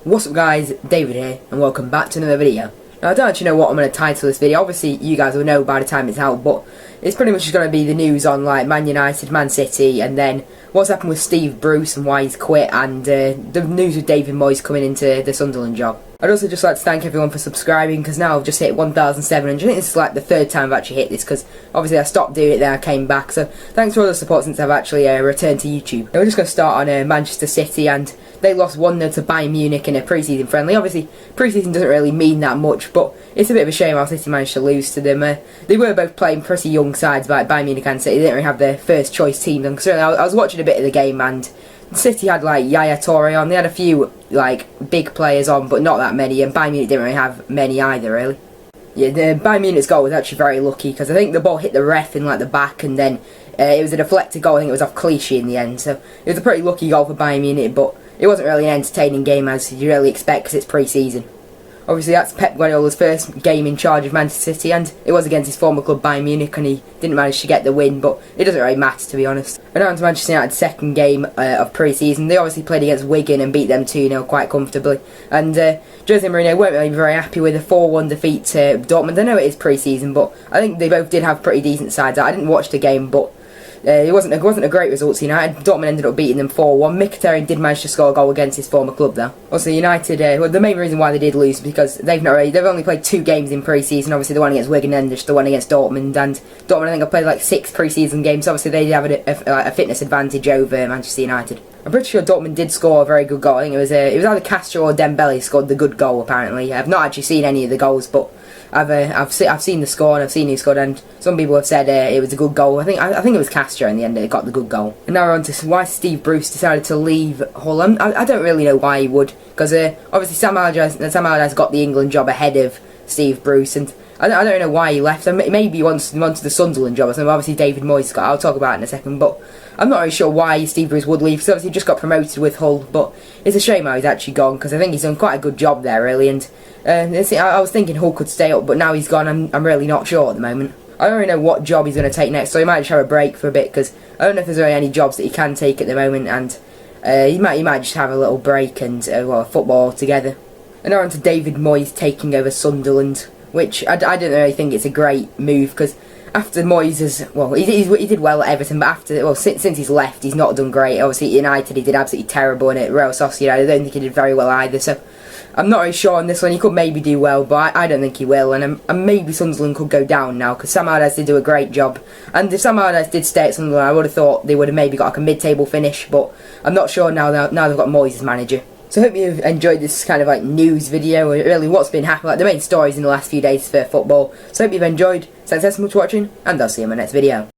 What's up guys, David here, and welcome back to another video. Now I don't actually know what I'm going to title this video. Obviously you guys will know by the time it's out, but it's pretty much just going to be the news on like Man United, Man City, and then what's happened with Steve Bruce and why he's quit, and the news with David Moyes coming into the Sunderland job. I'd also just like to thank everyone for subscribing, because now I've just hit 1,700. I think this is like the third time I've actually hit this, because obviously I stopped doing it, then I came back. So thanks for all the support since I've actually returned to YouTube. Now we're just going to start on Manchester City, and they lost 1-0 to Bayern Munich in a pre-season friendly. Obviously pre-season doesn't really mean that much, but it's a bit of a shame how City managed to lose to them. They were both playing pretty young sides, like Bayern Munich and City. They didn't really have their first choice team. And I was watching a bit of the game, and City had like Yaya Toure on. They had a few like big players on, but not that many, and Bayern Munich didn't really have many either, really. Yeah, the Bayern Munich's goal was actually very lucky, because I think the ball hit the ref in like the back, and then it was a deflected goal. I think it was off Clichy in the end, so it was a pretty lucky goal for Bayern Munich, but it wasn't really an entertaining game as you really expect, because it's pre-season. Obviously that's Pep Guardiola's first game in charge of Manchester City, and it was against his former club Bayern Munich, and he didn't manage to get the win, but it doesn't really matter, to be honest. And on to Manchester United's second game of pre-season. They obviously played against Wigan and beat them 2-0 quite comfortably, and Jose Mourinho weren't really very happy with a 4-1 defeat to Dortmund. I know it is pre-season, but I think they both did have pretty decent sides. I didn't watch the game, but it wasn't a great result to United. Dortmund ended up beating them 4-1. Mkhitaryan did manage to score a goal against his former club though. Also United, well, the main reason why they did lose is because they've only played 2 games in pre-season. Obviously the one against Wigan and just the one against Dortmund. And Dortmund I think have played like 6 pre-season games. Obviously they have a fitness advantage over Manchester United. I'm pretty sure Dortmund did score a very good goal. I think it was either Castro or Dembele scored the good goal apparently. I've not actually seen any of the goals, but I've seen the score, and I've seen who scored, and some people have said it was a good goal. I think it was Castro in the end that got the good goal. And now we're on to why Steve Bruce decided to leave Hull. I don't really know why he would, because obviously Sam Allardyce got the England job ahead of Steve Bruce, and I don't know why he left. Maybe he wanted the Sunderland job or something. Obviously David Moyes got. I'll talk about it in a second, but I'm not really sure why Steve Bruce would leave, because obviously he just got promoted with Hull, but it's a shame how he's actually gone, because I think he's done quite a good job there, really, and I was thinking Hull could stay up, but now he's gone, I'm really not sure at the moment. I don't really know what job he's going to take next, so he might just have a break for a bit, because I don't know if there's really any jobs that he can take at the moment, and he might just have a little break and football altogether. And now on to David Moyes taking over Sunderland, which I don't really think it's a great move, because after Moyes he did well at Everton, but since he's left, he's not done great. Obviously at United he did absolutely terrible, and at Real Sociedad I don't think he did very well either, so I'm not really sure on this one. He could maybe do well, but I don't think he will, and maybe Sunderland could go down now, because Sam Allardyce did do a great job, and if Sam Allardyce did stay at Sunderland, I would have thought they would have maybe got like a mid-table finish, but I'm not sure now they've got Moyes as manager. So I hope you've enjoyed this kind of like news video, or really what's been happening, like the main stories in the last few days for football. So I hope you've enjoyed. Thanks so much for watching, and I'll see you in my next video.